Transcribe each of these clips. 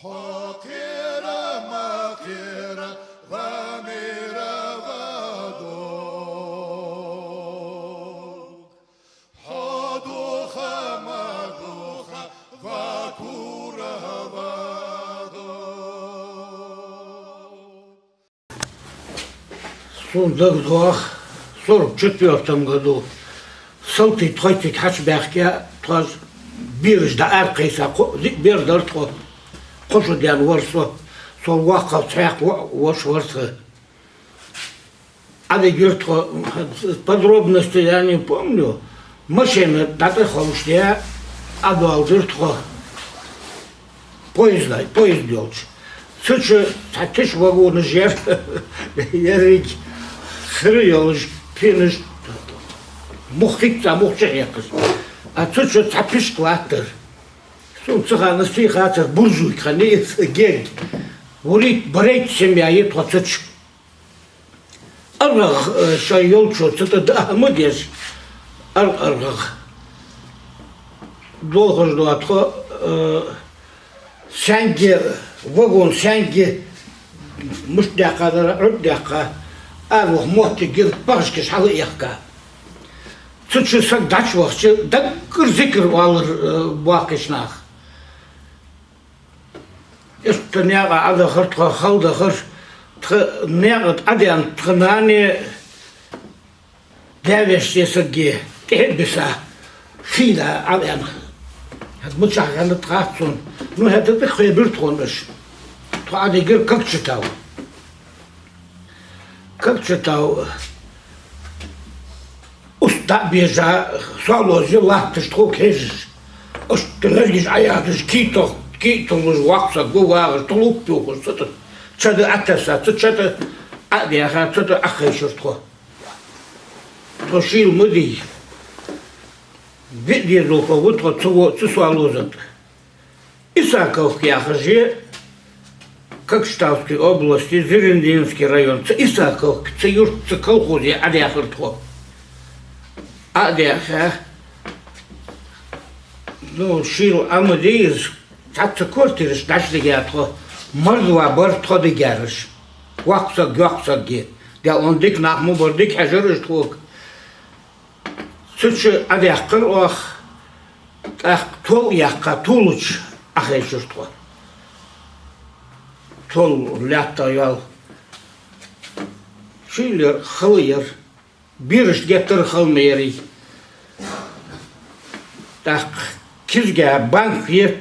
حقيرة مقيرة ضميرة غدوك حدوخة مدوخة ذكورة غدوك. Sonunda sorup çıkıyorsam году. Сылтый тойти хачбахке тоз биржда арқайса бердер то қошудян варсо сол ваққа цаяқ вош варсы. А говорит, подробности я не помню. Машина таты холштя адуалдыр то поезд делч. Сычы татыш вагоны жер ярик сыры елыш пеныш muhçak yakız. Açıkçası tapış kılattır. Son çıkanı sıkatır, burcu yıkanı gel. Vurit barayt semyayı toçuç. Argağ şey yolcu çıtı da mı diyor? Argağ. Dolğuz doğatı sengi vagon sengi müştakadar ödaka. Argağ muhti gir başkış halı yakka. Çıçırsak daç vakçı da kırzikir alır bu akışnaq. İşte neye adı hır, halda hır, neye adyan tınani deveştesi ki tebisa fila adyan. Had mıçakanı tağatsun. Nu hadi bir khibir tonmuş. Tu adı gir kakçıtav. Kakçıtav. Usta beja soloji lahtış çok hej. Östlergiz ayadış kitoluz vaksa guvar tulup yokus. Çadı atasa çadı adiyaha çadı akheşir to. Toşil mudi. Виде вот сусуалозат. Исаковский ахажи, Кокштавской области, Зерендинский район, Исаковский, Цеюрт, колхозе, адяхартхо. Адяха, ну, шил амадеиз, татца квартириш, дашлигятхо, мордва бар тодыгариш. Вакса ге. Да он дик нахму бар дик хажыриш тхок. Sütçü adyakkır oğ tol yakka toluç ahreşir tol. Tol latta yal. Şiler xılıyır. Bir iş getir xılmayırı. Tak kizge bank yer.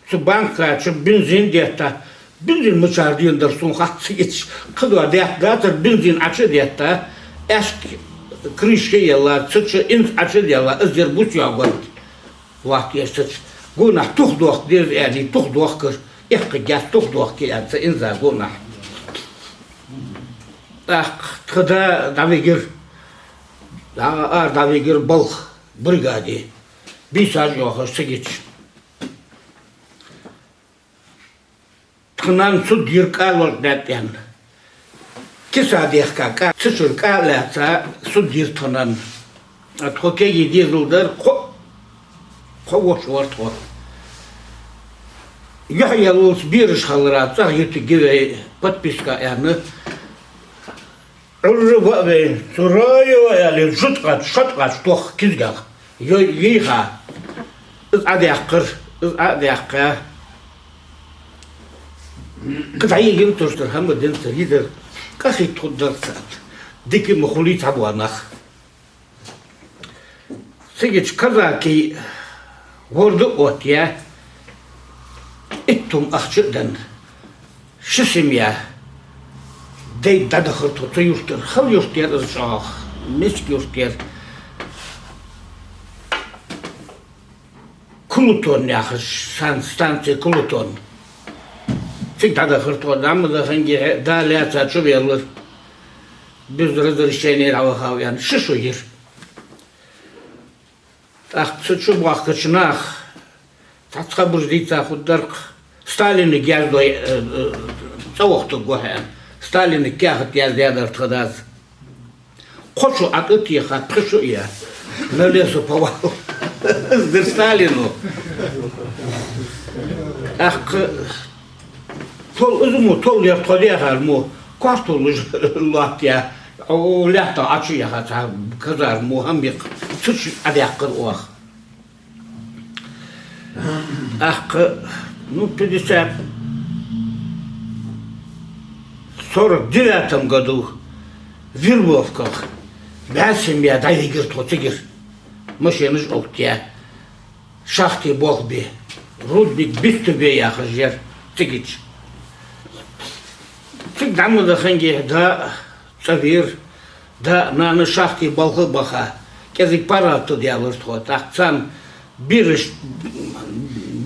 Şu banka şu benzin diyetta. Benzin mıçar diyindir son hatsı geç. Kıdva diyatlatır benzin açı diyetta. Eski крышка ела, цыцы инс açı ела, ызер бут ягод. Вахт ясыч. Гунах тух дух дер, yani тух дух кыр. Эхка газ тух дух келятся инза гунах. Ах, тхыда давигер. Давигер был бригаде. Бисаж йохы сыгич. Тхынан суд йыркалор дәтян. Кисадехка, цыцырка лятса суддиртанан. От хоккея дизелдер хош вартхо. Я ялус бириш халратса, юти гиве подписка яны. Ржываве, сураева яли жуткат, штох кизгах. Йиха. Адяққыр. Кытай егем тоштыр, хамы денсі лидер. Как и тут дырцат. Дики мухули табуанах. Сигич казаки ворды от я. Иттум ахчыдан. Шисим я. Дей дадахыр туты юштыр. Хал юштыр ызжақ. Меск юштыр. Кулутон яхыш. Станция Кулутон. Всегда дохортон, а мы доханги даляться отшубелы. Без разрешения равахавян. Шишугир. Так, цучубах качнах. Тацка буждица хударк. Сталины гяздой цавохту гохян. Сталины кяхат яздядар тхадаз. Кошу от итиха, тхишу я. На лесу повал. Сдер Сталину. Tol üzümü tol yer tol yakar mı? Kastolur lat ya. O latta açı yakar kızar mı? Hem bir sıç adakır o. Ну, 50. 49 году в Вервовках. Ben семья дайгир тотигир. Машина жолтия. Шахты бог би. Рудник без тебе яхаж жер. Тигич. Тик дамы да ханги да цавир. Да на шахты балхы баха. Кезик пара тут ялыр тот. Акцан бириш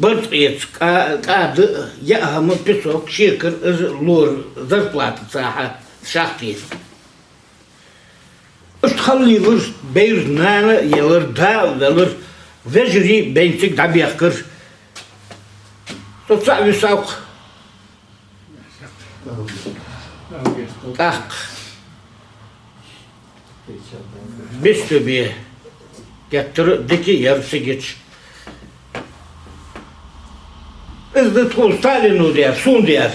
быртец кады я мы песок шикр лор зарплата цаха шахты. Üştxallıyılır, beyir nana yılır, dağılır, vecri beynsik da biyakır. Tutsa visavq. Tak. Biz töbeye getir, diki yarısı geç. Izdı tuğul Stalin der, sun der.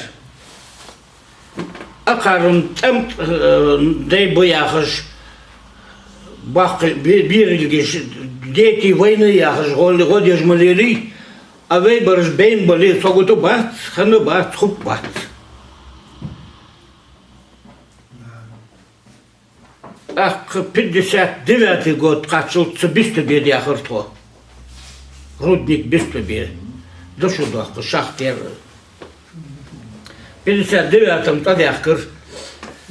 Akarın tem dey bu yakış. Bak bir ilgiş дети войны я годишь малери, а выборешь бейн боли, согуту бац, хану бац, хуп бац. Ах, 59 год качился бистубе яхырто. Рудник бистубе. До сюда, шахтер. 59-м тогда яхыр.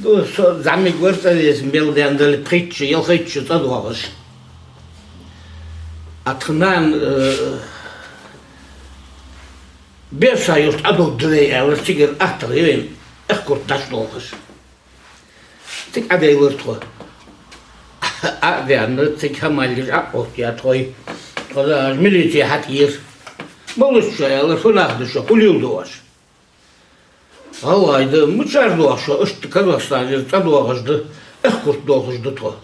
Du zamig vărtăles meldendele pritche, el hitche tadogăs. Atхнан берса just adog dvei eller sigur achter even ekkort tasdogăs. Tik adei vărtro. A verne tik hamalgis akot ya toy. Toda militia hat hier. Boluşça eller funagdışa kulildogăs. Алайды, мычар доғашы, үшті Қазақстан доғажды, әққұрт доғажды то.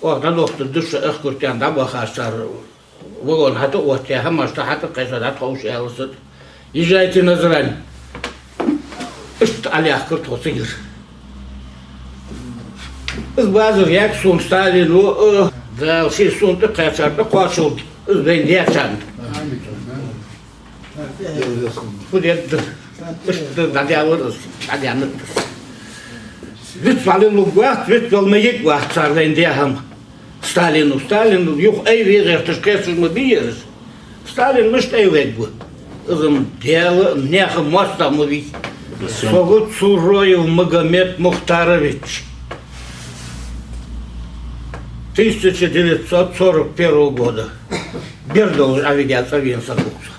Оғда доқты дүші әққұрт янда бақасар, оғын хаты отя, хамашты хаты қайсада тоғыш әлісід. Ежайты назыран, үшті алі әққұрт осы кір. Үз базыр як сон Сталин, дәл шей сонды қайсарды қуашылды, үз бәйін дияқшанды. Bu dedi, işte dedi alırız, dedi anlatırız. Lütfen vaxt, lütfen vaxt sarlayın diye ham. Stalin, yok ev verir, tışkayısız mı biliriz. Stalin işte ev verir bu. Kızım diyalı, neyse masta mı bir. Soğut Suroyev Magomed Muhtarovich. 1941 года. Бердовый авиация Венса Кукса.